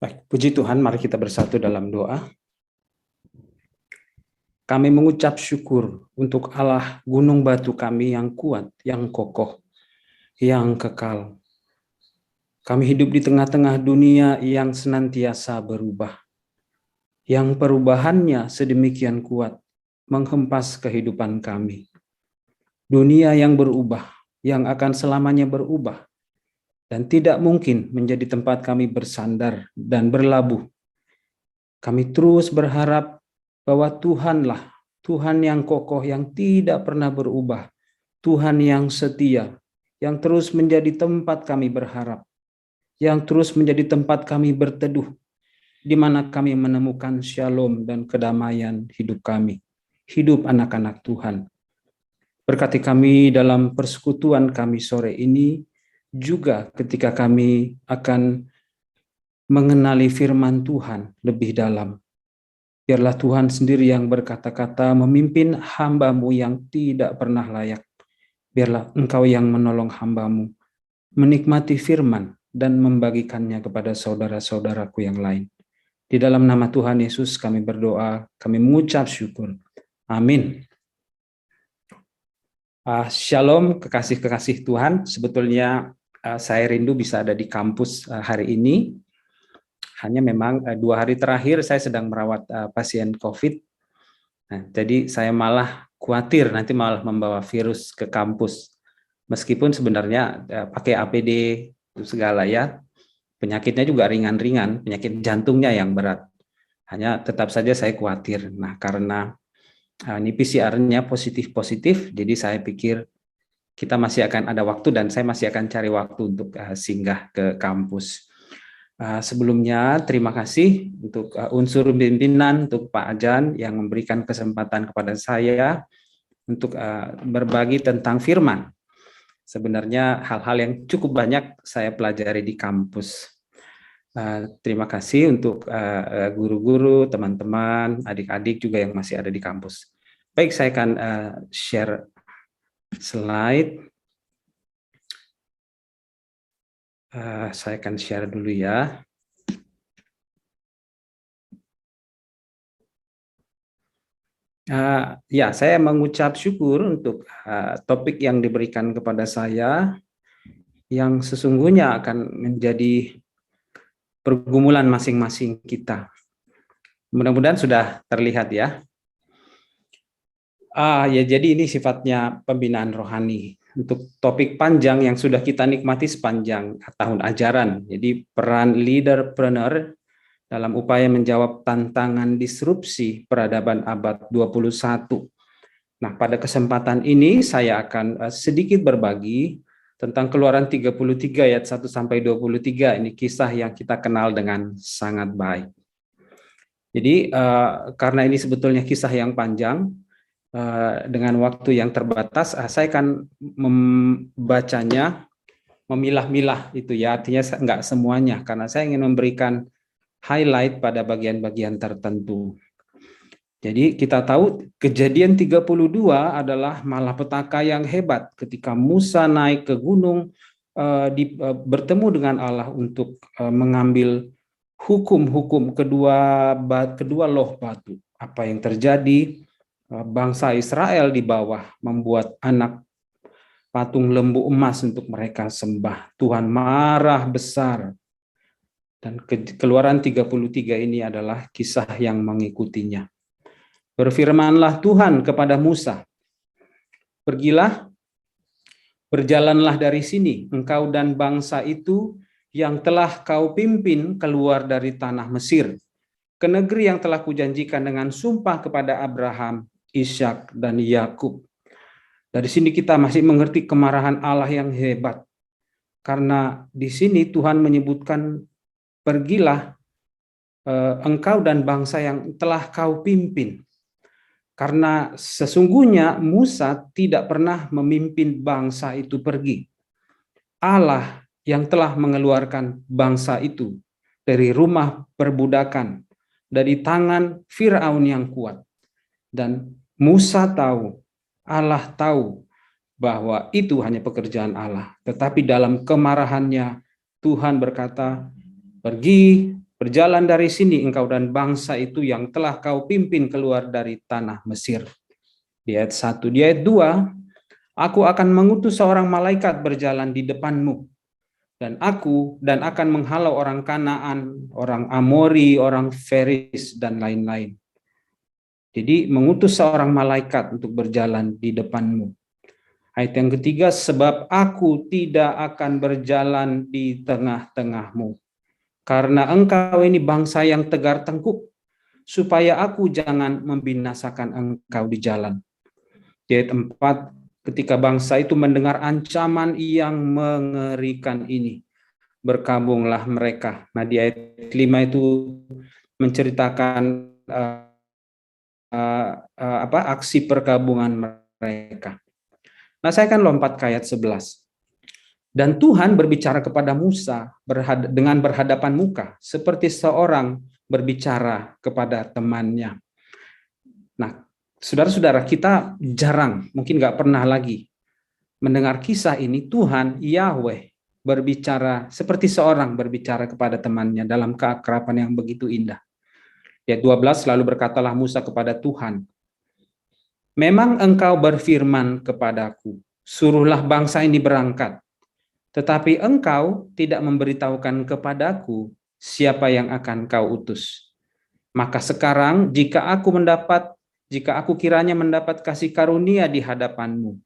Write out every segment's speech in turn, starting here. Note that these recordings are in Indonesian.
Baik, puji Tuhan, mari kita bersatu dalam doa. Kami mengucap syukur untuk Allah gunung batu kami yang kuat, yang kokoh, yang kekal. Kami hidup di tengah-tengah dunia yang senantiasa berubah, yang perubahannya sedemikian kuat, menghempas kehidupan kami. Dunia yang berubah, yang akan selamanya berubah, dan tidak mungkin menjadi tempat kami bersandar dan berlabuh. Kami terus berharap bahwa Tuhanlah, Tuhan yang kokoh, yang tidak pernah berubah, Tuhan yang setia, yang terus menjadi tempat kami berharap, yang terus menjadi tempat kami berteduh, di mana kami menemukan shalom dan kedamaian hidup kami, hidup anak-anak Tuhan. Berkati kami dalam persekutuan kami sore ini, juga ketika kami akan mengenali firman Tuhan lebih dalam. Biarlah Tuhan sendiri yang berkata-kata memimpin hamba-Mu yang tidak pernah layak. Biarlah Engkau yang menolong hamba-Mu menikmati firman dan membagikannya kepada saudara-saudaraku yang lain. Di dalam nama Tuhan Yesus kami berdoa, kami mengucap syukur. Amin. Shalom kekasih-kekasih Tuhan. Sebetulnya saya rindu bisa ada di kampus hari ini. Hanya memang 2 hari terakhir saya sedang merawat pasien COVID. Nah, jadi saya malah khawatir nanti malah membawa virus ke kampus. Meskipun sebenarnya pakai APD itu segala ya, penyakitnya juga ringan-ringan, penyakit jantungnya yang berat. Hanya tetap saja saya khawatir. Nah, karena ini PCR-nya positif-positif, jadi saya pikir kita masih akan ada waktu dan saya masih akan cari waktu untuk singgah ke kampus. Sebelumnya terima kasih untuk unsur pimpinan, untuk Pak Ajan yang memberikan kesempatan kepada saya untuk berbagi tentang firman. Sebenarnya hal-hal yang cukup banyak saya pelajari di kampus. Terima kasih untuk guru-guru, teman-teman, adik-adik juga yang masih ada di kampus. Baik, saya akan share slide. Saya akan share dulu ya. Ya, saya mengucap syukur untuk topik yang diberikan kepada saya yang sesungguhnya akan menjadi pergumulan masing-masing kita. Mudah-mudahan sudah terlihat ya. Ya, jadi ini sifatnya pembinaan rohani. Untuk topik panjang yang sudah kita nikmati sepanjang tahun ajaran. Jadi peran leaderpreneur dalam upaya menjawab tantangan disrupsi peradaban abad 21. Nah, pada kesempatan ini saya akan sedikit berbagi tentang Keluaran 33 ayat 1 sampai 23. Ini kisah yang kita kenal dengan sangat baik. Jadi karena ini sebetulnya kisah yang panjang, dengan waktu yang terbatas, saya akan membacanya, memilah-milah itu ya, artinya enggak semuanya, karena saya ingin memberikan highlight pada bagian-bagian tertentu. Jadi kita tahu Kejadian 32 adalah malapetaka yang hebat ketika Musa naik ke gunung bertemu dengan Allah untuk mengambil hukum-hukum kedua loh batu. Apa yang terjadi? Bangsa Israel di bawah membuat anak patung lembu emas untuk mereka sembah. Tuhan marah besar. Dan Keluaran 33 ini adalah kisah yang mengikutinya. Berfirmanlah Tuhan kepada Musa, pergilah, berjalanlah dari sini, engkau dan bangsa itu yang telah kau pimpin keluar dari tanah Mesir, ke negeri yang telah kujanjikan dengan sumpah kepada Abraham, Ishak, dan Yakub. Dari sini kita masih mengerti kemarahan Allah yang hebat. Karena di sini Tuhan menyebutkan, pergilah engkau dan bangsa yang telah kau pimpin. Karena sesungguhnya Musa tidak pernah memimpin bangsa itu pergi. Allah yang telah mengeluarkan bangsa itu dari rumah perbudakan, dari tangan Firaun yang kuat. Dan Musa tahu, Allah tahu bahwa itu hanya pekerjaan Allah. Tetapi dalam kemarahannya Tuhan berkata, pergi, Berjalan dari sini engkau dan bangsa itu yang telah kau pimpin keluar dari tanah Mesir. Di ayat 1, di ayat 2, aku akan mengutus seorang malaikat berjalan di depanmu, dan akan menghalau orang Kanaan, orang Amori, orang Feris, dan lain-lain. Jadi mengutus seorang malaikat untuk berjalan di depanmu. Ayat yang ketiga, sebab aku tidak akan berjalan di tengah-tengahmu, karena engkau ini bangsa yang tegar tengkuk, supaya aku jangan membinasakan engkau di jalan. Di ayat 4, ketika bangsa itu mendengar ancaman yang mengerikan ini, berkabunglah mereka. Nah, di ayat 5 itu menceritakan aksi perkabungan mereka. Nah, saya akan lompat ke ayat 11. Dan Tuhan berbicara kepada Musa dengan berhadapan muka, seperti seorang berbicara kepada temannya. Nah, saudara-saudara, kita jarang, mungkin nggak pernah lagi mendengar kisah ini. Tuhan, Yahweh, berbicara seperti seorang berbicara kepada temannya dalam keakraban yang begitu indah. Ayat 12, lalu berkatalah Musa kepada Tuhan, memang engkau berfirman kepadaku, suruhlah bangsa ini berangkat. Tetapi engkau tidak memberitahukan kepadaku siapa yang akan kau utus. Maka sekarang jika aku kiranya mendapat kasih karunia di hadapanmu,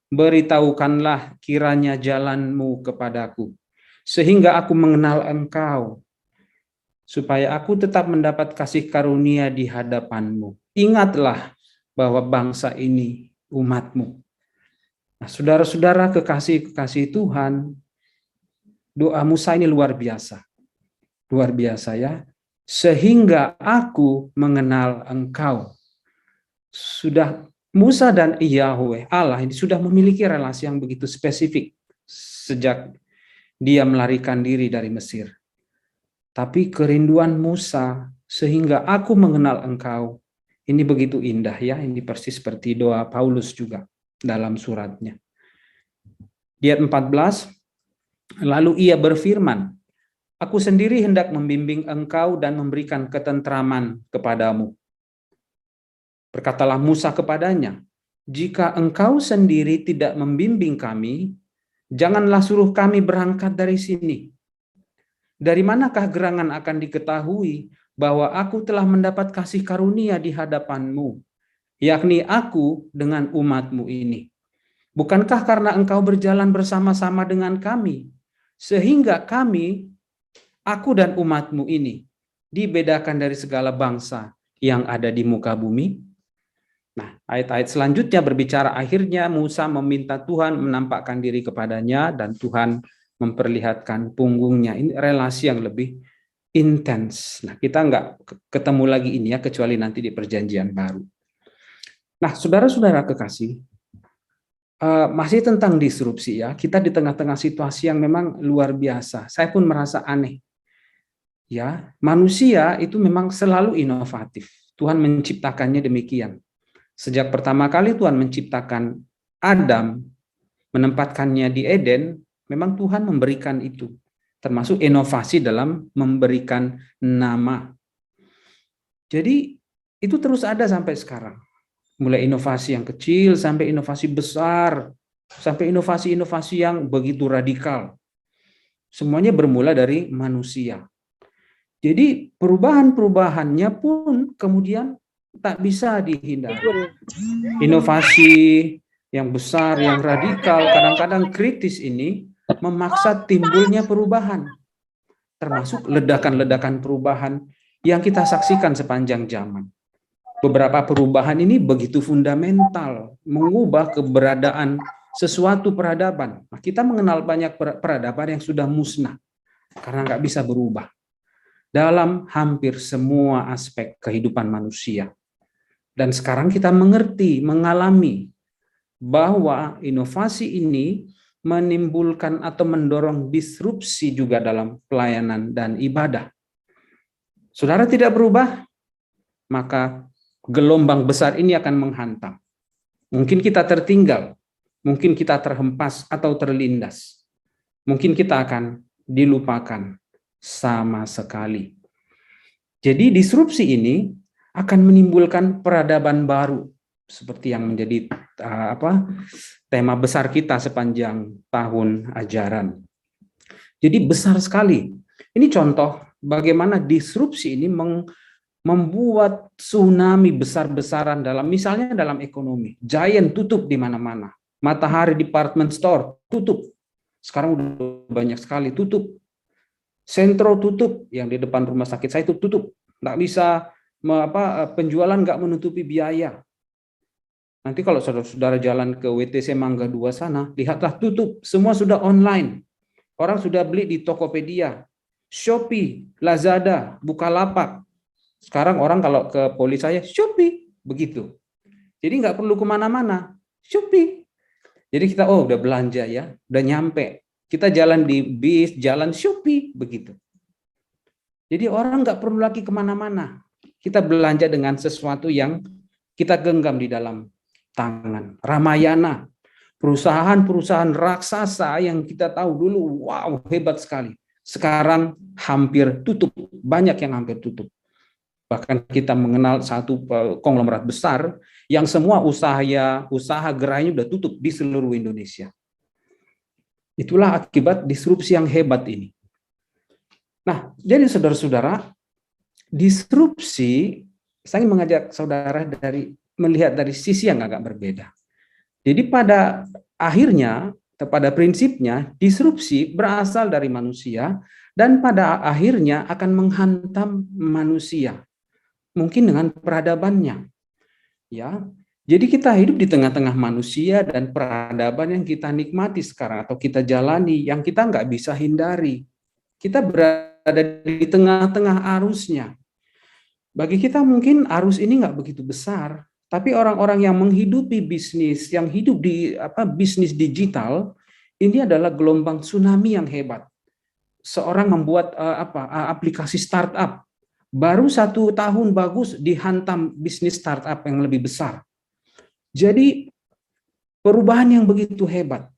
beritahukanlah kiranya jalanmu kepadaku, sehingga aku mengenal engkau, supaya aku tetap mendapat kasih karunia di hadapanmu. Ingatlah bahwa bangsa ini umatmu. Nah, saudara-saudara kekasih Tuhan, doa Musa ini luar biasa ya. Sehingga aku mengenal engkau. Sudah Musa dan Yahweh Allah ini sudah memiliki relasi yang begitu spesifik sejak dia melarikan diri dari Mesir. Tapi kerinduan Musa, sehingga aku mengenal engkau, ini begitu indah ya. Ini persis seperti doa Paulus juga dalam suratnya. Di ayat 14, lalu ia berfirman, aku sendiri hendak membimbing engkau dan memberikan ketentraman kepadamu. Berkatalah Musa kepadanya, jika engkau sendiri tidak membimbing kami, janganlah suruh kami berangkat dari sini. Dari manakah gerangan akan diketahui bahwa aku telah mendapat kasih karunia di hadapanmu, yakni aku dengan umatmu ini? Bukankah karena engkau berjalan bersama-sama dengan kami, sehingga aku dan umatmu ini, dibedakan dari segala bangsa yang ada di muka bumi? Nah, ayat-ayat selanjutnya berbicara akhirnya Musa meminta Tuhan menampakkan diri kepadanya dan Tuhan memperlihatkan punggungnya. Ini relasi yang lebih intens. Nah, kita nggak ketemu lagi ini ya, kecuali nanti di perjanjian baru. Nah, saudara-saudara kekasih, masih tentang disrupsi ya, kita di tengah-tengah situasi yang memang luar biasa. Saya pun merasa aneh. Ya, manusia itu memang selalu inovatif. Tuhan menciptakannya demikian. Sejak pertama kali Tuhan menciptakan Adam, menempatkannya di Eden, memang Tuhan memberikan itu. Termasuk inovasi dalam memberikan nama. Jadi itu terus ada sampai sekarang. Mulai inovasi yang kecil sampai inovasi besar, sampai inovasi-inovasi yang begitu radikal. Semuanya bermula dari manusia. Jadi perubahan-perubahannya pun kemudian tak bisa dihindari. Inovasi yang besar, yang radikal, kadang-kadang kritis ini memaksa timbulnya perubahan. Termasuk ledakan-ledakan perubahan yang kita saksikan sepanjang zaman. Beberapa perubahan ini begitu fundamental, mengubah keberadaan sesuatu peradaban. Nah, kita mengenal banyak peradaban yang sudah musnah karena nggak bisa berubah dalam hampir semua aspek kehidupan manusia. Dan sekarang kita mengalami bahwa inovasi ini menimbulkan atau mendorong disrupsi juga dalam pelayanan dan ibadah. Saudara tidak berubah, maka gelombang besar ini akan menghantam. Mungkin kita tertinggal, mungkin kita terhempas atau terlindas. Mungkin kita akan dilupakan sama sekali. Jadi disrupsi ini akan menimbulkan peradaban baru seperti yang menjadi tema besar kita sepanjang tahun ajaran. Jadi besar sekali. Ini contoh bagaimana disrupsi ini membuat tsunami besar-besaran misalnya dalam ekonomi. Giant tutup di mana-mana. Matahari Department Store tutup. Sekarang udah banyak sekali tutup. Sentro tutup, yang di depan rumah sakit saya itu tutup. Nggak bisa penjualan nggak menutupi biaya. Nanti kalau saudara-saudara jalan ke WTC Mangga 2 sana, lihatlah tutup. Semua sudah online. Orang sudah beli di Tokopedia, Shopee, Lazada, Bukalapak. Sekarang orang kalau ke polis saya, Shopee, begitu. Jadi nggak perlu kemana-mana, Shopee. Jadi kita, udah belanja ya, udah nyampe. Kita jalan di bis, jalan Shopee, begitu. Jadi orang nggak perlu lagi kemana-mana. Kita belanja dengan sesuatu yang kita genggam di dalam tangan. Ramayana, perusahaan-perusahaan raksasa yang kita tahu dulu, wow, hebat sekali. Sekarang hampir tutup, banyak yang hampir tutup. Bahkan kita mengenal satu konglomerat besar yang semua usaha gerainya udah tutup di seluruh Indonesia. Itulah akibat disrupsi yang hebat ini. Nah, jadi saudara-saudara, disrupsi, saya mengajak saudara melihat dari sisi yang agak berbeda. Jadi pada akhirnya, pada prinsipnya, disrupsi berasal dari manusia dan pada akhirnya akan menghantam manusia, mungkin dengan peradabannya. Ya, jadi kita hidup di tengah-tengah manusia dan peradaban yang kita nikmati sekarang atau kita jalani, yang kita nggak bisa hindari. Kita berada di tengah-tengah arusnya. Bagi kita mungkin arus ini nggak begitu besar, tapi orang-orang yang menghidupi bisnis, yang hidup di bisnis digital, ini adalah gelombang tsunami yang hebat. Seorang membuat aplikasi startup, baru 1 tahun bagus dihantam bisnis startup yang lebih besar. Jadi perubahan yang begitu hebat.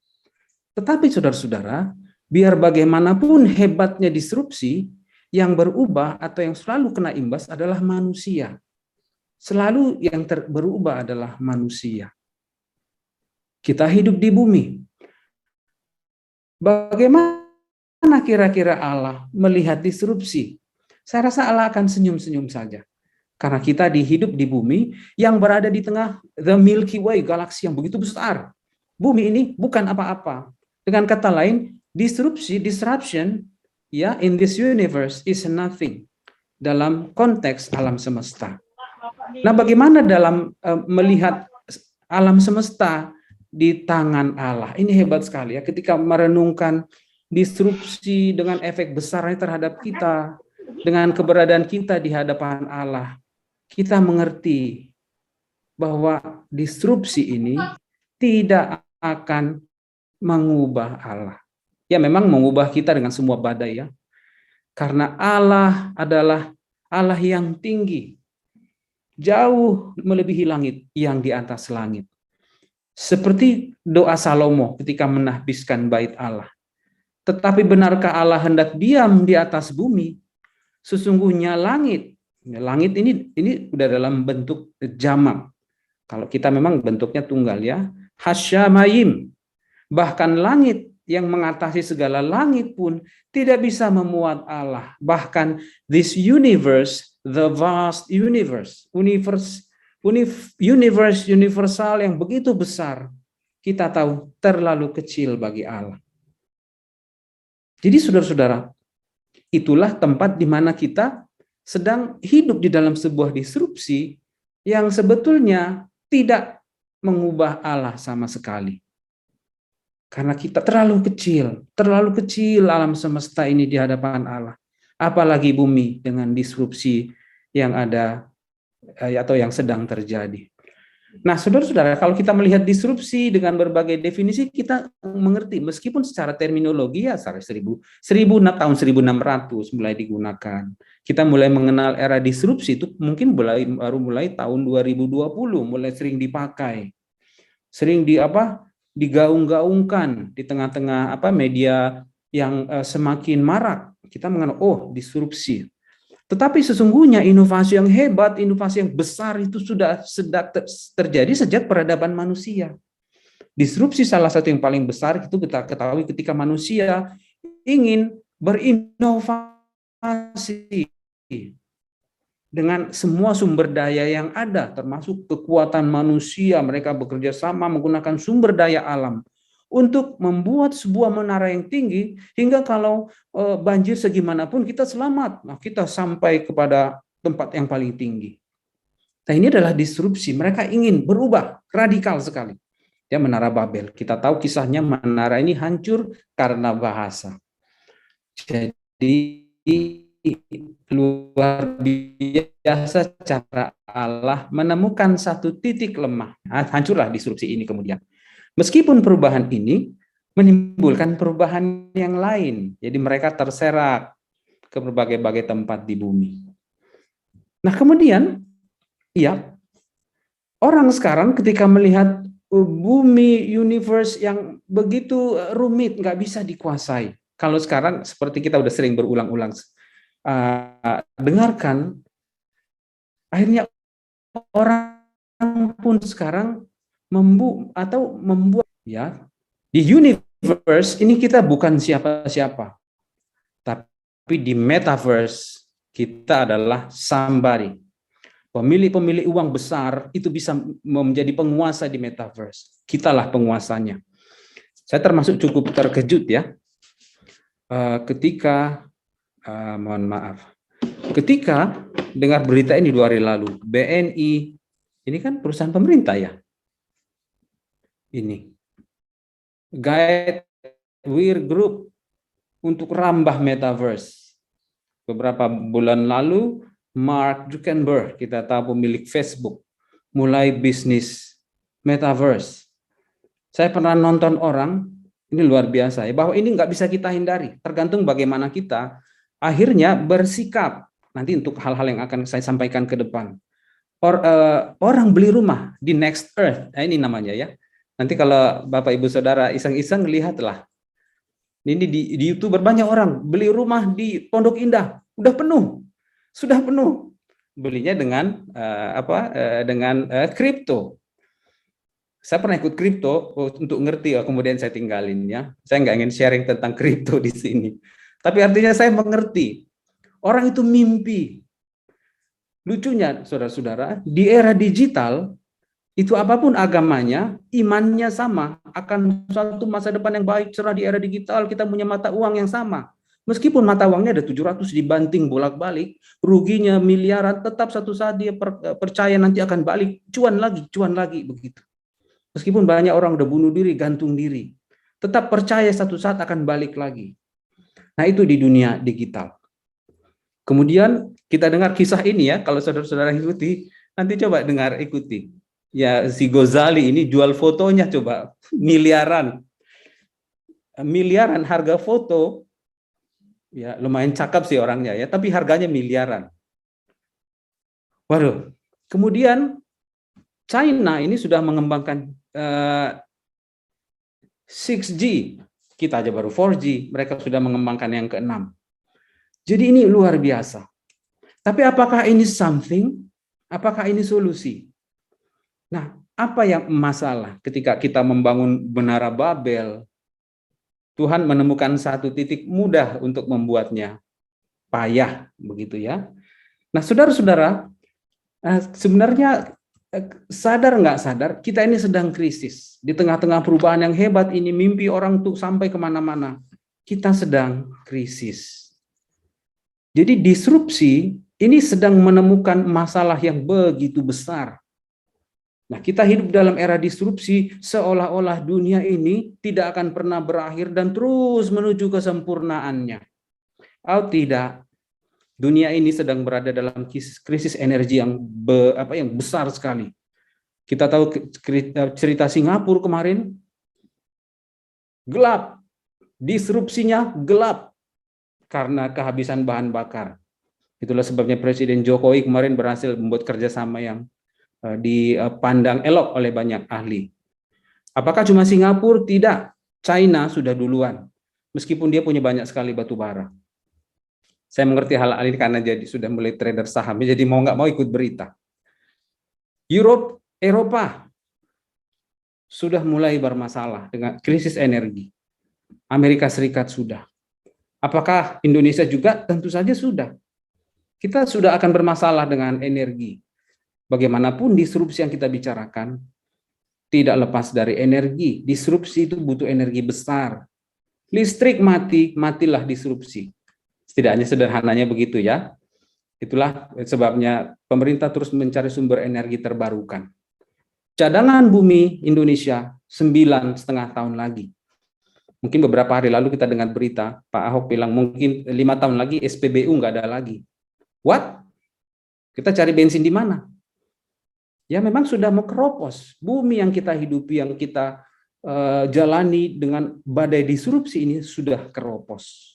Tetapi saudara-saudara, biar bagaimanapun hebatnya disrupsi, yang berubah atau yang selalu kena imbas adalah manusia. Selalu yang berubah adalah manusia. Kita hidup di bumi. Bagaimana kira-kira Allah melihat disrupsi? Saya rasa Allah akan senyum-senyum saja. Karena kita hidup di bumi yang berada di tengah the Milky Way, galaksi yang begitu besar. Bumi ini bukan apa-apa. Dengan kata lain, disruption, ya, in this universe is nothing dalam konteks alam semesta. Nah, bagaimana dalam melihat alam semesta di tangan Allah? Ini hebat sekali ya, ketika merenungkan disrupsi dengan efek besarnya terhadap kita, dengan keberadaan kita di hadapan Allah, kita mengerti bahwa disrupsi ini tidak akan mengubah Allah. Ya, memang mengubah kita dengan semua badai ya. Karena Allah adalah Allah yang tinggi, jauh melebihi langit yang di atas langit. Seperti doa Salomo ketika menahbiskan bait Allah. Tetapi benarkah Allah hendak diam di atas bumi? Sesungguhnya langit ini udah dalam bentuk jamak. Kalau kita memang bentuknya tunggal ya. Hasyamayim. Bahkan langit yang mengatasi segala langit pun tidak bisa memuat Allah. Bahkan this universe, the vast universe universal yang begitu besar, kita tahu terlalu kecil bagi Allah. Jadi saudara-saudara, itulah tempat di mana kita sedang hidup di dalam sebuah disrupsi yang sebetulnya tidak mengubah Allah sama sekali. Karena kita terlalu kecil alam semesta ini di hadapan Allah. Apalagi bumi dengan disrupsi yang ada atau yang sedang terjadi. Nah, saudara-saudara, kalau kita melihat disrupsi dengan berbagai definisi, kita mengerti meskipun secara terminologi ya tahun 1600 mulai digunakan. Kita mulai mengenal era disrupsi itu mungkin baru mulai tahun 2020 mulai sering dipakai. Sering digaung-gaungkan di tengah-tengah media yang semakin marak. Kita mengenal disrupsi. Tetapi sesungguhnya inovasi yang hebat, inovasi yang besar itu sudah terjadi sejak peradaban manusia. Disrupsi salah satu yang paling besar itu kita ketahui ketika manusia ingin berinovasi dengan semua sumber daya yang ada, termasuk kekuatan manusia. Mereka bekerja sama menggunakan sumber daya alam untuk membuat sebuah menara yang tinggi, hingga kalau banjir segimanapun kita selamat. Nah, kita sampai kepada tempat yang paling tinggi. Nah, ini adalah disrupsi. Mereka ingin berubah radikal sekali. Ya, Menara Babel. Kita tahu kisahnya, menara ini hancur karena bahasa. Jadi luar biasa cara Allah menemukan satu titik lemah. Hancurlah disrupsi ini kemudian. Meskipun perubahan ini menimbulkan perubahan yang lain. Jadi mereka terserak ke berbagai-bagai tempat di bumi. Nah, kemudian ya, orang sekarang ketika melihat bumi, universe yang begitu rumit, nggak bisa dikuasai. Kalau sekarang seperti kita udah sering berulang-ulang dengarkan, akhirnya orang pun sekarang membuat ya, di universe ini kita bukan siapa-siapa, tapi di metaverse kita adalah somebody. Pemilik-pemilik uang besar itu bisa menjadi penguasa di metaverse. Kitalah penguasanya. Saya termasuk cukup terkejut ya, ketika mohon maaf, ketika dengar berita ini 2 hari lalu, BNI, ini kan perusahaan pemerintah ya, ini Guidewire Group untuk rambah metaverse. Beberapa bulan lalu, Mark Zuckerberg, kita tahu pemilik Facebook, mulai bisnis metaverse. Saya pernah nonton orang, ini luar biasa ya, bahwa ini nggak bisa kita hindari, tergantung bagaimana kita akhirnya bersikap. Nanti untuk hal-hal yang akan saya sampaikan ke depan. Orang beli rumah di Next Earth, nah ini namanya ya. Nanti kalau Bapak Ibu Saudara iseng-iseng lihatlah. Ini di YouTube banyak orang beli rumah di Pondok Indah, udah penuh, sudah penuh. Belinya dengan dengan kripto. Saya pernah ikut kripto untuk ngerti, kemudian saya tinggalin ya. Saya nggak ingin sharing tentang kripto di sini. Tapi artinya saya mengerti. Orang itu mimpi. Lucunya, saudara-saudara, di era digital, itu apapun agamanya, imannya sama. Akan suatu masa depan yang baik, cerah di era digital, kita punya mata uang yang sama. Meskipun mata uangnya ada 700 dibanting bolak-balik, ruginya miliaran, tetap satu saat dia percaya nanti akan balik, cuan lagi, begitu. Meskipun banyak orang udah bunuh diri, gantung diri, tetap percaya satu saat akan balik lagi. Nah, itu di dunia digital. Kemudian kita dengar kisah ini ya, kalau saudara-saudara ikuti, nanti coba dengar ikuti. Ya, si Ghazali ini jual fotonya coba miliaran harga foto. Ya, lumayan cakep sih orangnya ya, tapi harganya miliaran. Waduh. Kemudian China ini sudah mengembangkan 6G. Kita aja baru 4G, mereka sudah mengembangkan yang ke-6. Jadi ini luar biasa. Tapi apakah ini something? Apakah ini solusi? Nah, apa yang masalah ketika kita membangun Menara Babel? Tuhan menemukan satu titik mudah untuk membuatnya payah, begitu ya. Nah, saudara-saudara, sebenarnya sadar nggak sadar, kita ini sedang krisis. Di tengah-tengah perubahan yang hebat ini, mimpi orang untuk sampai kemana-mana, kita sedang krisis. Jadi disrupsi ini sedang menemukan masalah yang begitu besar. Nah, kita hidup dalam era disrupsi, seolah-olah dunia ini tidak akan pernah berakhir dan terus menuju kesempurnaannya. Oh tidak, dunia ini sedang berada dalam krisis energi yang besar sekali. Kita tahu cerita Singapura kemarin, gelap, disrupsinya gelap karena kehabisan bahan bakar. Itulah sebabnya Presiden Jokowi kemarin berhasil membuat kerjasama yang dipandang elok oleh banyak ahli. Apakah cuma Singapura? Tidak. China sudah duluan. Meskipun dia punya banyak sekali batu bara. Saya mengerti hal ini karena jadi sudah mulai trader saham, jadi mau nggak mau ikut berita. Eropa sudah mulai bermasalah dengan krisis energi. Amerika Serikat sudah. Apakah Indonesia juga? Tentu saja sudah. Kita sudah akan bermasalah dengan energi. Bagaimanapun disrupsi yang kita bicarakan, tidak lepas dari energi. Disrupsi itu butuh energi besar. Listrik mati, matilah disrupsi. Setidaknya sederhananya begitu ya. Itulah sebabnya pemerintah terus mencari sumber energi terbarukan. Cadangan bumi Indonesia 9,5 tahun lagi. Mungkin beberapa hari lalu kita dengar berita, Pak Ahok bilang mungkin 5 tahun lagi SPBU nggak ada lagi. What? Kita cari bensin di mana? Ya memang sudah mau keropos. Bumi yang kita hidupi, yang kita jalani dengan badai disrupsi ini sudah keropos.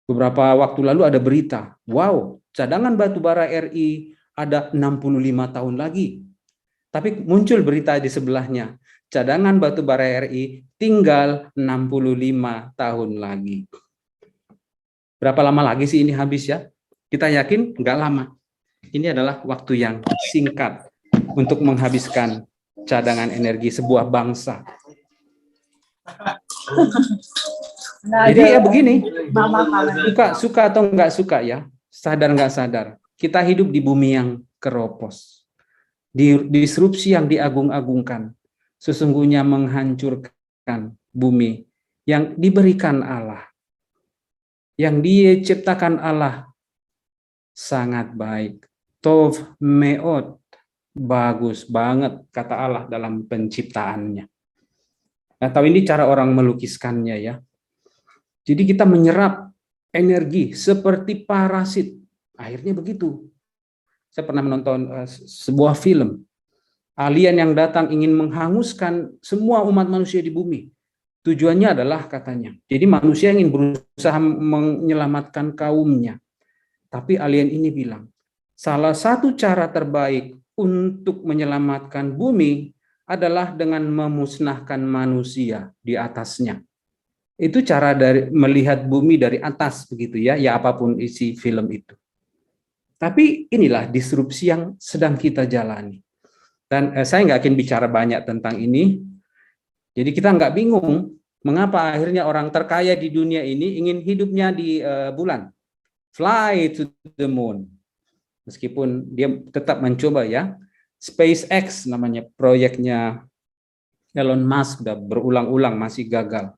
Beberapa waktu lalu ada berita, wow, cadangan batubara RI ada 65 tahun lagi. Tapi muncul berita di sebelahnya, cadangan batubara RI tinggal 65 tahun lagi. Berapa lama lagi sih ini habis ya? Kita yakin nggak lama. Ini adalah waktu yang singkat untuk menghabiskan cadangan energi sebuah bangsa. Jadi ya begini, suka atau nggak suka ya, sadar nggak sadar, kita hidup di bumi yang keropos. Disrupsi yang diagung-agungkan sesungguhnya menghancurkan bumi yang diberikan Allah, yang diciptakan Allah sangat baik. Tov meot, bagus banget kata Allah dalam penciptaannya. Atau ini cara orang melukiskannya ya. Jadi kita menyerap energi seperti parasit. Akhirnya begitu. Saya pernah menonton sebuah film. Alien yang datang ingin menghanguskan semua umat manusia di bumi. Tujuannya adalah katanya. Jadi manusia ingin berusaha menyelamatkan kaumnya. Tapi alien ini bilang, salah satu cara terbaik untuk menyelamatkan bumi adalah dengan memusnahkan manusia di atasnya. Itu cara dari melihat bumi dari atas begitu ya, ya apapun isi film itu. Tapi inilah disrupsi yang sedang kita jalani. Dan saya nggak akan bicara banyak tentang ini. Jadi kita nggak bingung mengapa akhirnya orang terkaya di dunia ini ingin hidupnya di bulan. Fly to the moon. Meskipun dia tetap mencoba ya. SpaceX namanya proyeknya Elon Musk udah berulang-ulang masih gagal.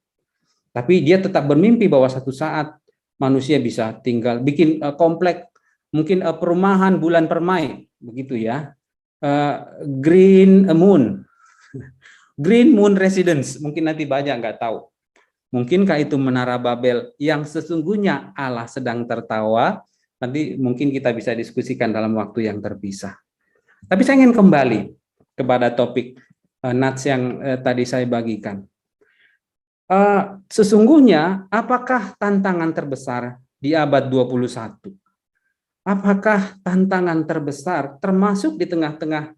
Tapi dia tetap bermimpi bahwa satu saat manusia bisa tinggal bikin komplek mungkin perumahan bulan permai begitu ya. Green Moon. Green Moon Residence, mungkin nanti banyak nggak tahu. Mungkinkah itu Menara Babel yang sesungguhnya Allah sedang tertawa? Nanti mungkin kita bisa diskusikan dalam waktu yang terpisah. Tapi saya ingin kembali kepada topik nats yang tadi saya bagikan. Sesungguhnya apakah tantangan terbesar di abad 21? Apakah tantangan terbesar termasuk di tengah-tengah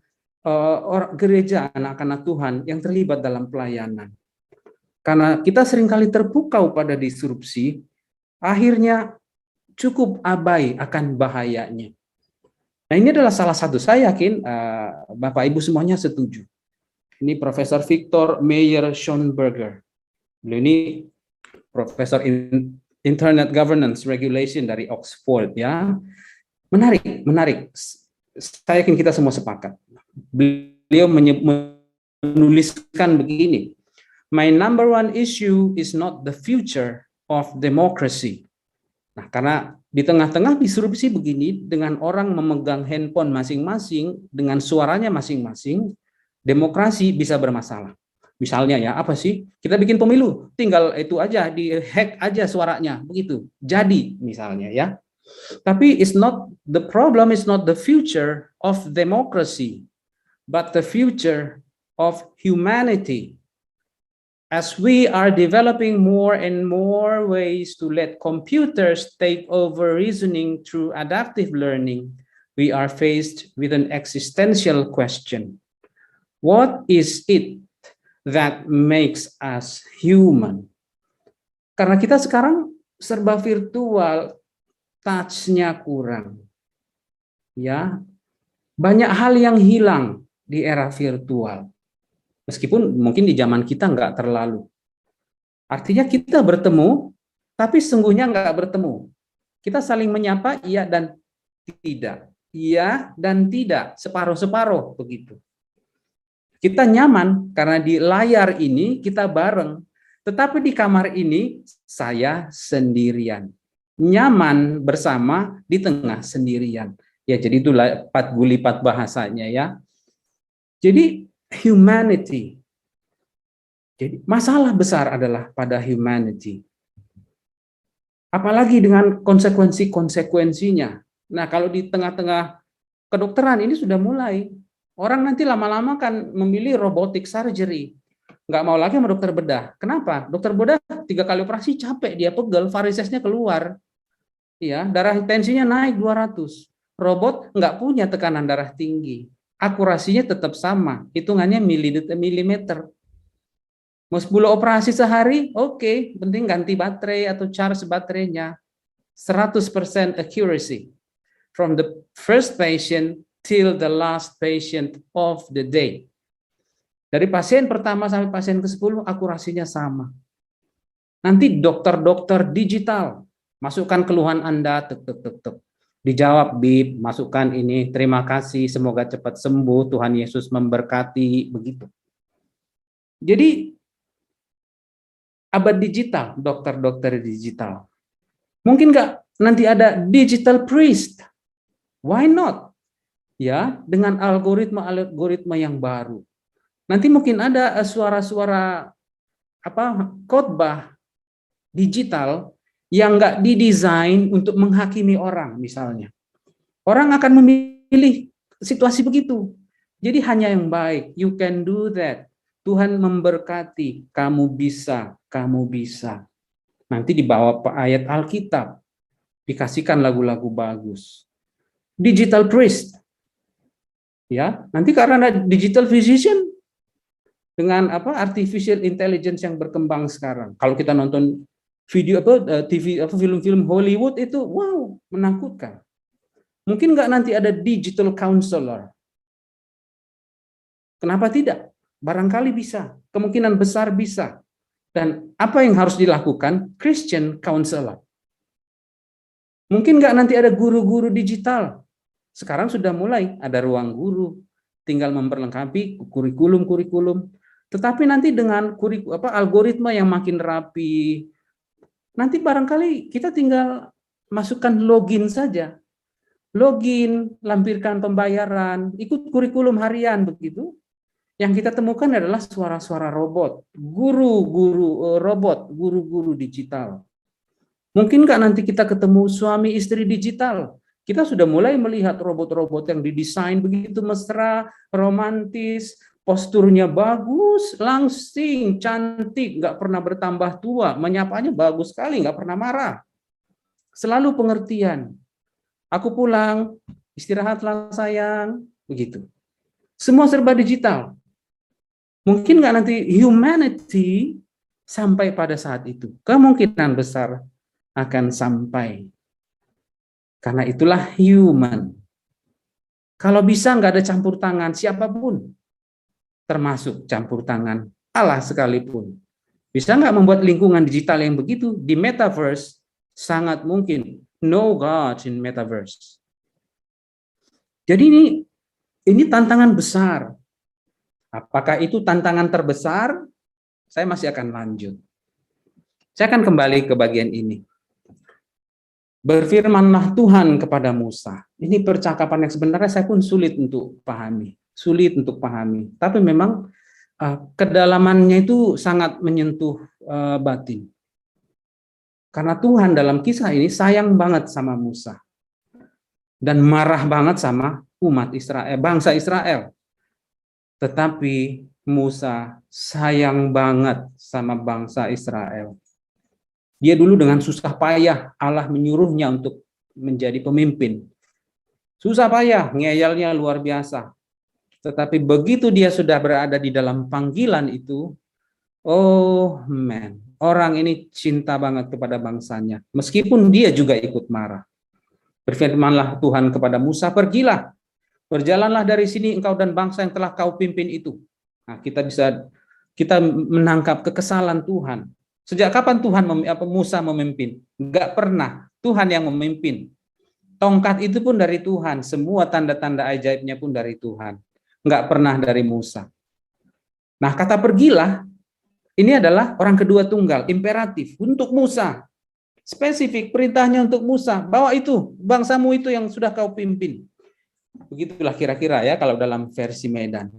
gereja anak-anak Tuhan yang terlibat dalam pelayanan? Karena kita seringkali terpukau pada disrupsi, akhirnya cukup abai akan bahayanya. Nah ini adalah salah satu, saya yakin Bapak Ibu semuanya setuju. Ini Profesor Victor Meyer Schonberger. Beliau ini Profesor Internet Governance Regulation dari Oxford ya. Menarik. Saya yakin kita semua sepakat. Beliau menuliskan begini. My number one issue is not the future of democracy. Nah, karena di tengah-tengah disrupsi begini dengan orang memegang handphone masing-masing dengan suaranya masing-masing, demokrasi bisa bermasalah. Misalnya ya, apa sih? Kita bikin pemilu, tinggal itu aja, di-hack aja suaranya, begitu. Jadi misalnya ya. Tapi the problem is not the future of democracy, but the future of humanity. As we are developing more and more ways to let computers take over reasoning through adaptive learning, we are faced with an existential question. What is it that makes us human? Karena kita sekarang serba virtual, touch-nya kurang. Ya, banyak hal yang hilang di era virtual. Meskipun mungkin di zaman kita nggak terlalu. Artinya kita bertemu, tapi sungguhnya nggak bertemu. Kita saling menyapa, iya dan tidak. Iya dan tidak, separuh-separuh begitu. Kita nyaman karena di layar ini kita bareng. Tetapi di kamar ini saya sendirian. Nyaman bersama di tengah sendirian. Ya, jadi itu pat gulipat bahasanya ya. Jadi humanity. Jadi masalah besar adalah pada humanity. Apalagi dengan konsekuensi-konsekuensinya. Nah, kalau di tengah-tengah kedokteran ini sudah mulai. Orang nanti lama-lama kan memilih robotic surgery. Nggak mau lagi sama dokter bedah. Kenapa? Dokter bedah 3 kali operasi capek, dia pegel, varisesnya keluar. Ya, darah tensinya naik 200. Robot nggak punya tekanan darah tinggi. Akurasinya tetap sama, hitungannya milimeter. Mau 10 operasi sehari, oke, penting ganti baterai atau charge baterainya. 100% accuracy. From the first patient till the last patient of the day. Dari pasien pertama sampai pasien ke-10, akurasinya sama. Nanti dokter-dokter digital, masukkan keluhan Anda, dijawab bip, masukkan ini, terima kasih, semoga cepat sembuh, Tuhan Yesus memberkati, begitu. Jadi abad digital, dokter-dokter digital. Mungkin nggak nanti ada digital priest? Why not? Ya, dengan algoritma yang baru. Nanti mungkin ada suara-suara khotbah digital yang nggak didesain untuk menghakimi orang, misalnya. Orang akan memilih situasi begitu. Jadi hanya yang baik. You can do that. Tuhan memberkati. Kamu bisa. Kamu bisa. Nanti dibawa ayat Alkitab. Dikasihkan lagu-lagu bagus. Digital priest. Ya, nanti karena digital physician dengan artificial intelligence yang berkembang sekarang. Kalau kita nonton video TV film-film Hollywood itu wow, menakutkan. Mungkin nggak nanti ada digital counselor. Kenapa tidak? Barangkali bisa. Kemungkinan besar bisa. Dan apa yang harus dilakukan? Christian counselor. Mungkin nggak nanti ada guru-guru digital. Sekarang sudah mulai ada ruang guru. Tinggal memperlengkapi kurikulum-kurikulum. Tetapi nanti dengan algoritma yang makin rapi, nanti barangkali kita tinggal masukkan login saja. Login, lampirkan pembayaran, ikut kurikulum harian begitu. Yang kita temukan adalah suara-suara robot, guru-guru robot, guru-guru digital. Mungkin nggak nanti kita ketemu suami istri digital. Kita sudah mulai melihat robot-robot yang didesain begitu mesra, romantis, posturnya bagus, langsing, cantik, nggak pernah bertambah tua, menyapanya bagus sekali, nggak pernah marah. Selalu pengertian. Aku pulang, istirahatlah sayang, begitu. Semua serba digital. Mungkin nggak nanti humanity sampai pada saat itu. Kemungkinan besar akan sampai. Karena itulah human. Kalau bisa nggak ada campur tangan siapapun, termasuk campur tangan Allah sekalipun. Bisa nggak membuat lingkungan digital yang begitu di metaverse? Sangat mungkin. No God in metaverse. Jadi ini tantangan besar. Apakah itu tantangan terbesar? Saya masih akan lanjut. Saya akan kembali ke bagian ini. Berfirmanlah Tuhan kepada Musa. Ini percakapan yang sebenarnya saya pun sulit untuk pahami. Tapi memang kedalamannya itu sangat menyentuh batin. Karena Tuhan dalam kisah ini sayang banget sama Musa. Dan marah banget sama umat Israel, bangsa Israel. Tetapi Musa sayang banget sama bangsa Israel. Dia dulu dengan susah payah Allah menyuruhnya untuk menjadi pemimpin. Susah payah, ngeyelnya luar biasa. Tetapi begitu dia sudah berada di dalam panggilan itu, oh man, orang ini cinta banget kepada bangsanya. Meskipun dia juga ikut marah. Berfirmanlah Tuhan kepada Musa, pergilah, berjalanlah dari sini engkau dan bangsa yang telah kau pimpin itu. Nah, kita menangkap kekesalan Tuhan. Sejak kapan Musa memimpin? Enggak pernah. Tuhan yang memimpin. Tongkat itu pun dari Tuhan. Semua tanda-tanda ajaibnya pun dari Tuhan. Enggak pernah dari Musa. Nah, kata pergilah, ini adalah orang kedua tunggal, imperatif untuk Musa. Spesifik perintahnya untuk Musa, bawa itu, bangsamu itu yang sudah kau pimpin. Begitulah kira-kira ya kalau dalam versi Medan.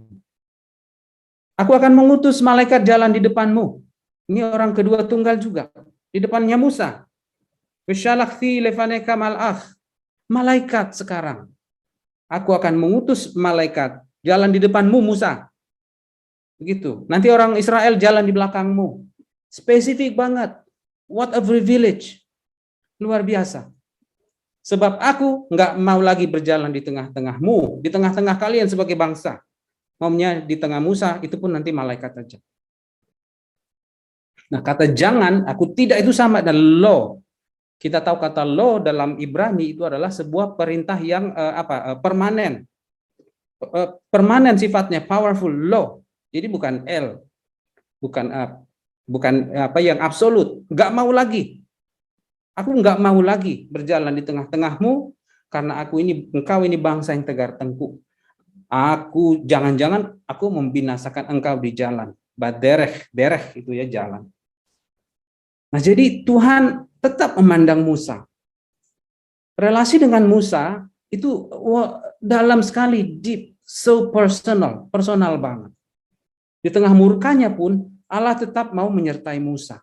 Aku akan mengutus malaikat jalan di depanmu. Ini orang kedua tunggal juga. Di depannya Musa. Wisyalakti levaneka mal'akh. Malaikat sekarang. Aku akan mengutus malaikat jalan di depanmu Musa. Begitu. Nanti orang Israel jalan di belakangmu. Spesifik banget. What a privilege. Luar biasa. Sebab aku nggak mau lagi berjalan di tengah-tengahmu, di tengah-tengah kalian sebagai bangsa. Maunya di tengah Musa, itu pun nanti malaikat saja. Nah, kata jangan, aku tidak itu sama dengan law. Kita tahu kata law dalam Ibrani itu adalah sebuah perintah yang permanen. Permanen sifatnya, powerful law. Jadi bukan L, bukan apa yang absolut. Nggak mau lagi. Aku nggak mau lagi berjalan di tengah-tengahmu karena engkau ini bangsa yang tegar tengkuk. Jangan-jangan aku membinasakan engkau di jalan. Badereh itu ya jalan. Nah, jadi Tuhan tetap memandang Musa. Relasi dengan Musa itu dalam sekali, deep, so personal banget. Di tengah murkanya pun Allah tetap mau menyertai Musa.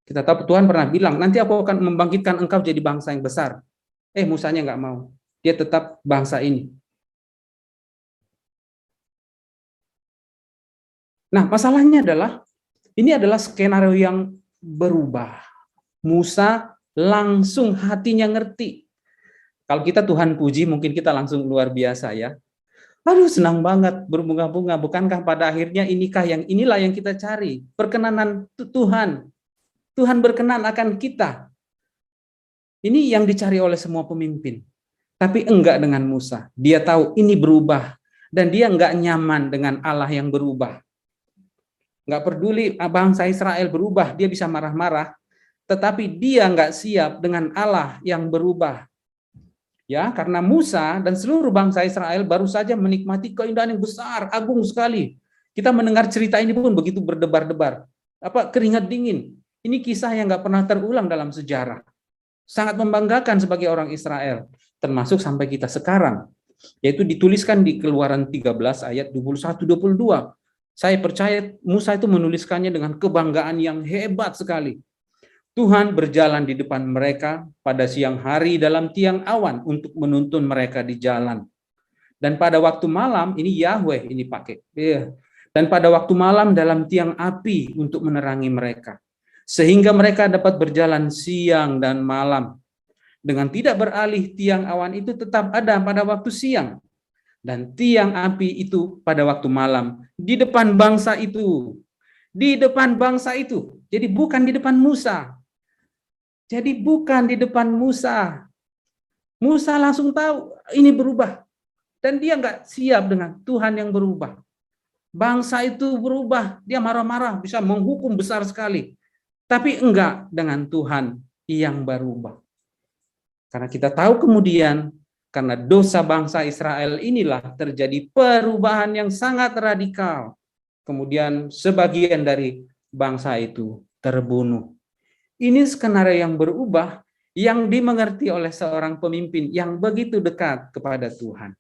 Kita tahu Tuhan pernah bilang, nanti aku akan membangkitkan engkau jadi bangsa yang besar. Musanya nggak mau. Dia tetap bangsa ini. Nah, masalahnya adalah, ini adalah skenario yang berubah. Musa langsung hatinya ngerti. Kalau kita Tuhan puji, mungkin kita langsung luar biasa ya. Aduh, senang banget berbunga-bunga. Bukankah pada akhirnya inilah yang kita cari. Perkenanan Tuhan. Tuhan berkenan akan kita. Ini yang dicari oleh semua pemimpin. Tapi enggak dengan Musa. Dia tahu ini berubah. Dan dia enggak nyaman dengan Allah yang berubah. Enggak peduli bangsa Israel berubah. Dia bisa marah-marah. Tetapi dia enggak siap dengan Allah yang berubah. Ya, karena Musa dan seluruh bangsa Israel baru saja menikmati keindahan yang besar, agung sekali. Kita mendengar cerita ini pun begitu berdebar-debar. Keringat dingin. Ini kisah yang nggak pernah terulang dalam sejarah. Sangat membanggakan sebagai orang Israel, termasuk sampai kita sekarang. Yaitu dituliskan di Keluaran 13 ayat 21-22. Saya percaya Musa itu menuliskannya dengan kebanggaan yang hebat sekali. Tuhan berjalan di depan mereka pada siang hari dalam tiang awan untuk menuntun mereka di jalan. Dan pada waktu malam, ini Yahweh ini pakai. Dan pada waktu malam dalam tiang api untuk menerangi mereka. Sehingga mereka dapat berjalan siang dan malam. Dengan tidak beralih, tiang awan itu tetap ada pada waktu siang. Dan tiang api itu pada waktu malam. Di depan bangsa itu. Di depan bangsa itu. Jadi bukan di depan Musa. Jadi bukan di depan Musa. Musa langsung tahu ini berubah. Dan dia nggak siap dengan Tuhan yang berubah. Bangsa itu berubah. Dia marah-marah, bisa menghukum besar sekali. Tapi enggak dengan Tuhan yang berubah. Karena kita tahu kemudian, karena dosa bangsa Israel inilah terjadi perubahan yang sangat radikal. Kemudian sebagian dari bangsa itu terbunuh. Ini skenario yang berubah, yang dimengerti oleh seorang pemimpin yang begitu dekat kepada Tuhan.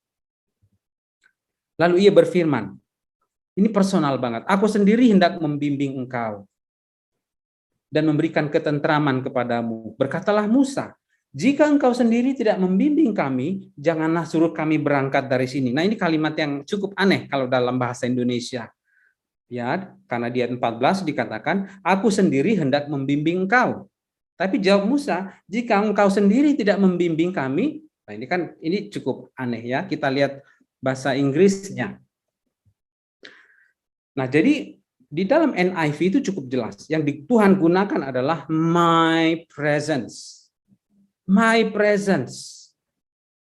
Lalu ia berfirman, ini personal banget, aku sendiri hendak membimbing engkau dan memberikan ketentraman kepadamu. Berkatalah Musa, jika engkau sendiri tidak membimbing kami, janganlah suruh kami berangkat dari sini. Nah, ini kalimat yang cukup aneh kalau dalam bahasa Indonesia. Ya, karena di ayat 14 dikatakan, aku sendiri hendak membimbing engkau. Tapi jawab Musa, jika engkau sendiri tidak membimbing kami, nah ini cukup aneh ya. Kita lihat bahasa Inggrisnya. Nah, jadi di dalam NIV itu cukup jelas. Yang Tuhan gunakan adalah my presence. My presence.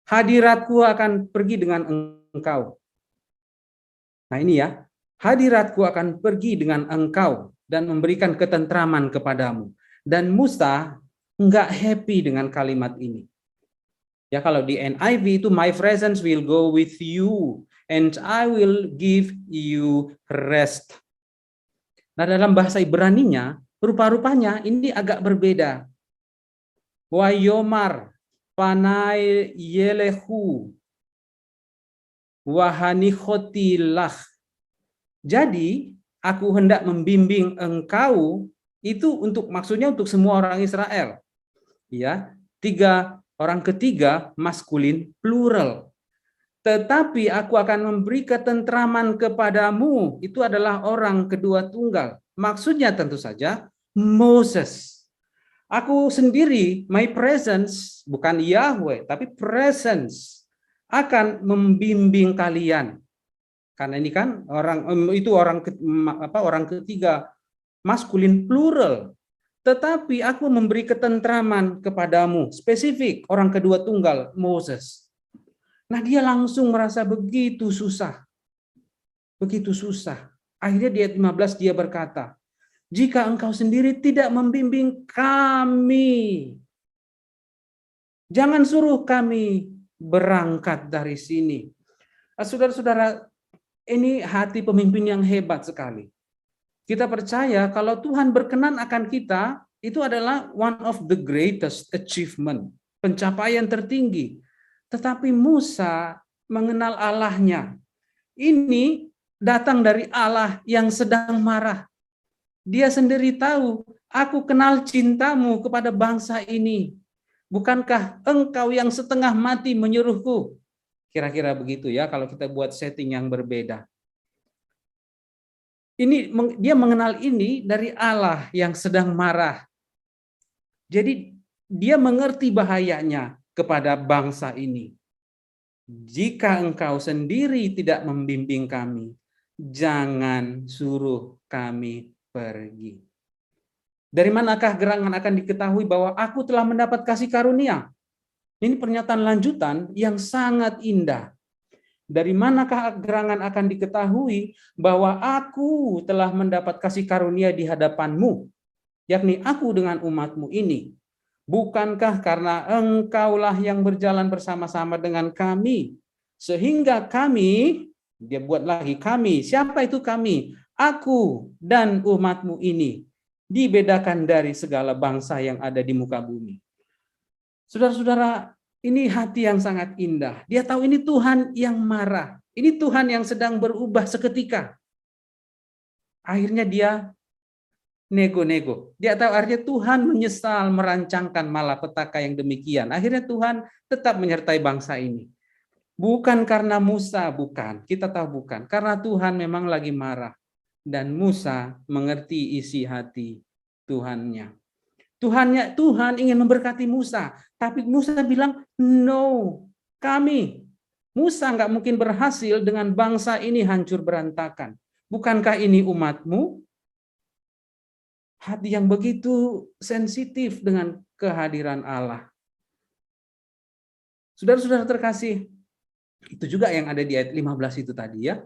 hadiratku akan pergi dengan engkau. Nah ini ya, hadiratku akan pergi dengan engkau dan memberikan ketentraman kepadamu. Dan Musa nggak happy dengan kalimat ini. Ya kalau di NIV itu my presence will go with you and I will give you rest. Nah dalam bahasa Ibraninya rupa-rupanya ini agak berbeda. Wayomar panai yelehu wahanihotilah. Jadi aku hendak membimbing engkau itu maksudnya untuk semua orang Israel. Ya, orang ketiga maskulin plural. Tetapi aku akan memberi ketentraman kepadamu, itu adalah orang kedua tunggal. Maksudnya tentu saja Moses. Aku sendiri, my presence, bukan Yahweh, tapi presence, akan membimbing kalian. Karena ini kan orang ketiga maskulin plural. Tetapi aku memberi ketentraman kepadamu, spesifik orang kedua tunggal Moses. Nah, dia langsung merasa begitu susah. Begitu susah. Akhirnya di ayat 15 dia berkata, "Jika engkau sendiri tidak membimbing kami, jangan suruh kami berangkat dari sini." Saudara-saudara, ini hati pemimpin yang hebat sekali. Kita percaya kalau Tuhan berkenan akan kita, itu adalah one of the greatest achievement, pencapaian tertinggi. Tetapi Musa mengenal Allahnya. Ini datang dari Allah yang sedang marah. Dia sendiri tahu, aku kenal cintamu kepada bangsa ini. Bukankah engkau yang setengah mati menyuruhku? Kira-kira begitu ya kalau kita buat setting yang berbeda. Dia mengenal ini dari Allah yang sedang marah. Jadi dia mengerti bahayanya kepada bangsa ini. Jika engkau sendiri tidak membimbing kami, jangan suruh kami pergi. Dari manakah gerangan akan diketahui bahwa aku telah mendapat kasih karunia? Ini pernyataan lanjutan yang sangat indah. Dari manakah gerangan akan diketahui bahwa aku telah mendapat kasih karunia di hadapanmu, yakni aku dengan umatmu ini? Bukankah karena engkaulah yang berjalan bersama-sama dengan kami, sehingga kami, dia buat lagi kami, siapa itu kami? Aku dan umatmu ini dibedakan dari segala bangsa yang ada di muka bumi. Saudara-saudara, ini hati yang sangat indah. Dia tahu ini Tuhan yang marah. Ini Tuhan yang sedang berubah seketika. Akhirnya dia nego-nego. Dia tahu artinya Tuhan menyesal merancangkan malapetaka yang demikian. Akhirnya Tuhan tetap menyertai bangsa ini. Bukan karena Musa, bukan. Kita tahu bukan. Karena Tuhan memang lagi marah. Dan Musa mengerti isi hati Tuhannya. Tuhan ingin memberkati Musa, tapi Musa bilang no, kami. Musa nggak mungkin berhasil dengan bangsa ini hancur berantakan. Bukankah ini umatmu? Hati yang begitu sensitif dengan kehadiran Allah. Saudara-saudara terkasih, itu juga yang ada di ayat 15 itu tadi ya.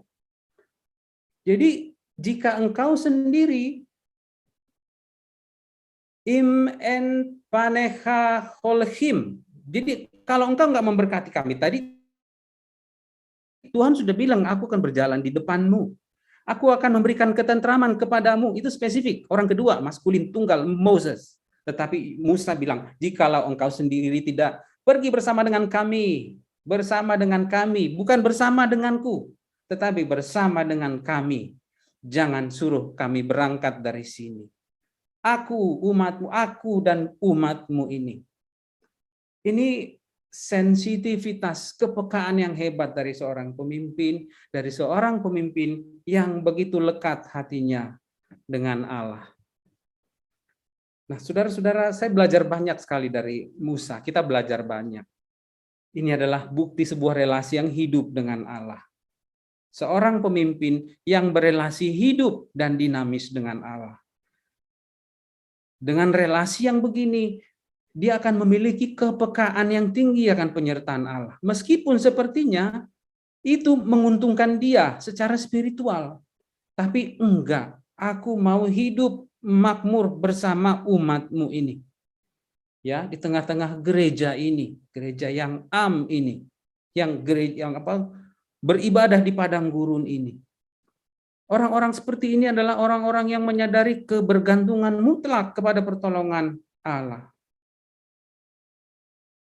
Jadi jika engkau sendiri im en paneha holhim. Jadi kalau engkau nggak memberkati kami tadi, Tuhan sudah bilang aku akan berjalan di depanmu. Aku akan memberikan ketentraman kepadamu. Itu spesifik. Orang kedua, maskulin tunggal, Moses. Tetapi Musa bilang, jikalau engkau sendiri tidak pergi bersama dengan kami, bukan bersama denganku, tetapi bersama dengan kami. Jangan suruh kami berangkat dari sini. Aku dan umatmu ini. Ini sensitivitas, kepekaan yang hebat dari seorang pemimpin yang begitu lekat hatinya dengan Allah. Nah, saudara-saudara, saya belajar banyak sekali dari Musa. Kita belajar banyak. Ini adalah bukti sebuah relasi yang hidup dengan Allah. Seorang pemimpin yang berelasi hidup dan dinamis dengan Allah. Dengan relasi yang begini, dia akan memiliki kepekaan yang tinggi akan penyertaan Allah. Meskipun sepertinya itu menguntungkan dia secara spiritual. Tapi enggak, aku mau hidup makmur bersama umatmu ini. Ya, di tengah-tengah gereja ini, gereja yang ini, yang beribadah di padang gurun ini. Orang-orang seperti ini adalah orang-orang yang menyadari kebergantungan mutlak kepada pertolongan Allah.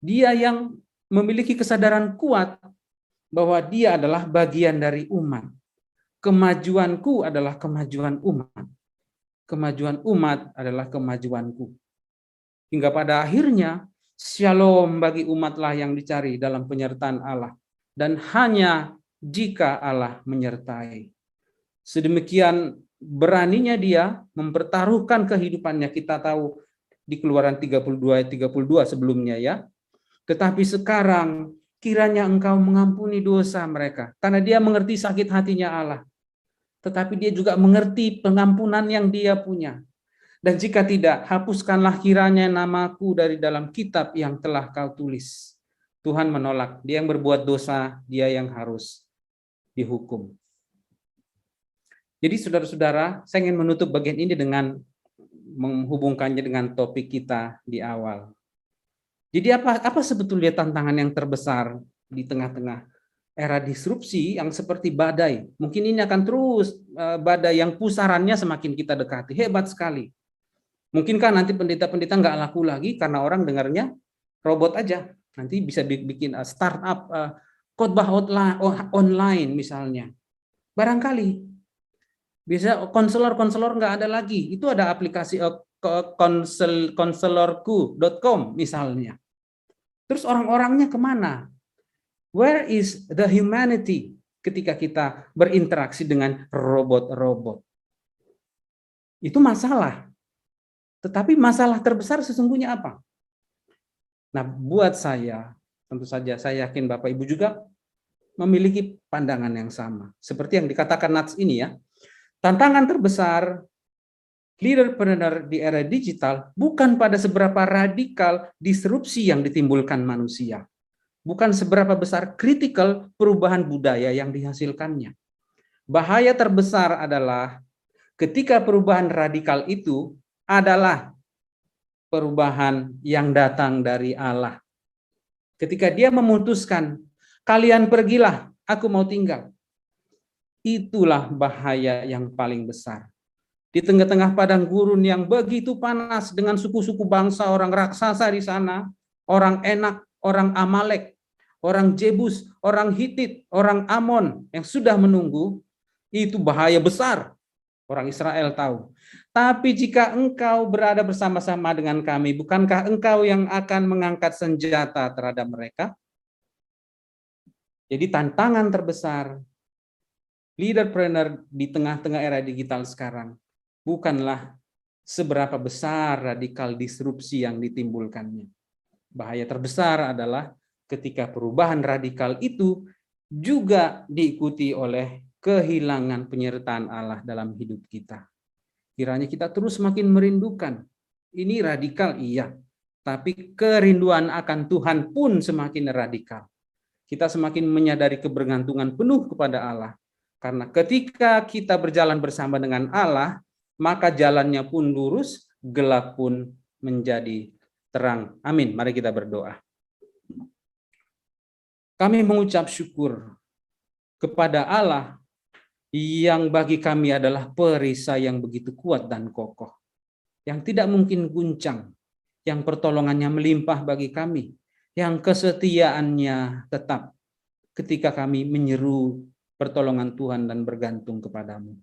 Dia yang memiliki kesadaran kuat bahwa dia adalah bagian dari umat. Kemajuanku adalah kemajuan umat. Kemajuan umat adalah kemajuanku. Hingga pada akhirnya, shalom bagi umatlah yang dicari dalam penyertaan Allah. Dan hanya jika Allah menyertai. Sedemikian beraninya dia mempertaruhkan kehidupannya. Kita tahu di Keluaran 32 ayat 32 sebelumnya ya. Tetapi sekarang kiranya engkau mengampuni dosa mereka. Karena dia mengerti sakit hatinya Allah. Tetapi dia juga mengerti pengampunan yang dia punya. Dan jika tidak, hapuskanlah kiranya namaku dari dalam kitab yang telah kau tulis. Tuhan menolak. Dia yang berbuat dosa, dia yang harus dihukum. Jadi saudara-saudara, saya ingin menutup bagian ini dengan menghubungkannya dengan topik kita di awal. Jadi apa sebetulnya tantangan yang terbesar di tengah-tengah era disrupsi yang seperti badai? Mungkin ini akan terus badai yang pusarannya semakin kita dekati. Hebat sekali. Mungkinkah nanti pendeta-pendeta nggak laku lagi karena orang dengarnya robot aja. Nanti bisa bikin startup khotbah online misalnya. Barangkali. Bisa konselor nggak ada lagi. Itu ada aplikasi konselorku.com misalnya. Terus orang-orangnya kemana? Where is the humanity ketika kita berinteraksi dengan robot-robot? Itu masalah. Tetapi masalah terbesar sesungguhnya apa? Nah, buat saya, tentu saja saya yakin Bapak Ibu juga memiliki pandangan yang sama. Seperti yang dikatakan Nats ini ya. Tantangan terbesar leaderpreneur di era digital bukan pada seberapa radikal disrupsi yang ditimbulkan manusia. Bukan seberapa besar kritikal perubahan budaya yang dihasilkannya. Bahaya terbesar adalah ketika perubahan radikal itu adalah perubahan yang datang dari Allah. Ketika dia memutuskan, kalian pergilah, aku mau tinggal. Itulah bahaya yang paling besar. Di tengah-tengah padang gurun yang begitu panas dengan suku-suku bangsa orang raksasa di sana, orang Enak, orang Amalek, orang Jebus, orang Hitit, orang Amon yang sudah menunggu, itu bahaya besar. Orang Israel tahu. Tapi jika engkau berada bersama-sama dengan kami, bukankah engkau yang akan mengangkat senjata terhadap mereka? Jadi tantangan terbesar leaderpreneur di tengah-tengah era digital sekarang bukanlah seberapa besar radikal disrupsi yang ditimbulkannya. Bahaya terbesar adalah ketika perubahan radikal itu juga diikuti oleh kehilangan penyertaan Allah dalam hidup kita. Kiranya kita terus semakin merindukan. Ini radikal, iya. Tapi kerinduan akan Tuhan pun semakin radikal. Kita semakin menyadari kebergantungan penuh kepada Allah. Karena ketika kita berjalan bersama dengan Allah, maka jalannya pun lurus, gelap pun menjadi terang. Amin. Mari kita berdoa. Kami mengucap syukur kepada Allah yang bagi kami adalah perisai yang begitu kuat dan kokoh, yang tidak mungkin guncang, yang pertolongannya melimpah bagi kami, yang kesetiaannya tetap ketika kami menyeru pertolongan Tuhan dan bergantung kepadamu.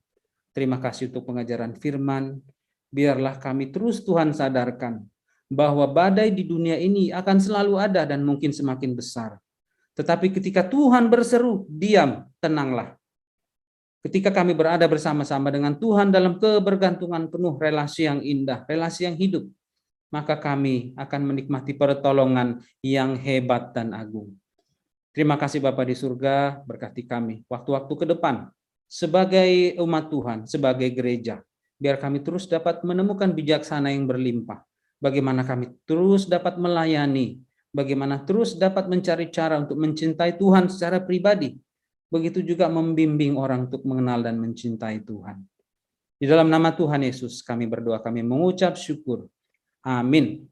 Terima kasih untuk pengajaran firman. Biarlah kami terus Tuhan sadarkan bahwa badai di dunia ini akan selalu ada dan mungkin semakin besar. Tetapi ketika Tuhan berseru, diam, tenanglah. Ketika kami berada bersama-sama dengan Tuhan dalam kebergantungan penuh, relasi yang indah, relasi yang hidup, maka kami akan menikmati pertolongan yang hebat dan agung. Terima kasih Bapa di surga, berkati kami waktu-waktu ke depan sebagai umat Tuhan, sebagai gereja. Biar kami terus dapat menemukan bijaksana yang berlimpah bagaimana kami terus dapat melayani, bagaimana terus dapat mencari cara untuk mencintai Tuhan secara pribadi, begitu juga membimbing orang untuk mengenal dan mencintai Tuhan. Di dalam nama Tuhan Yesus kami berdoa, kami mengucap syukur. Amin.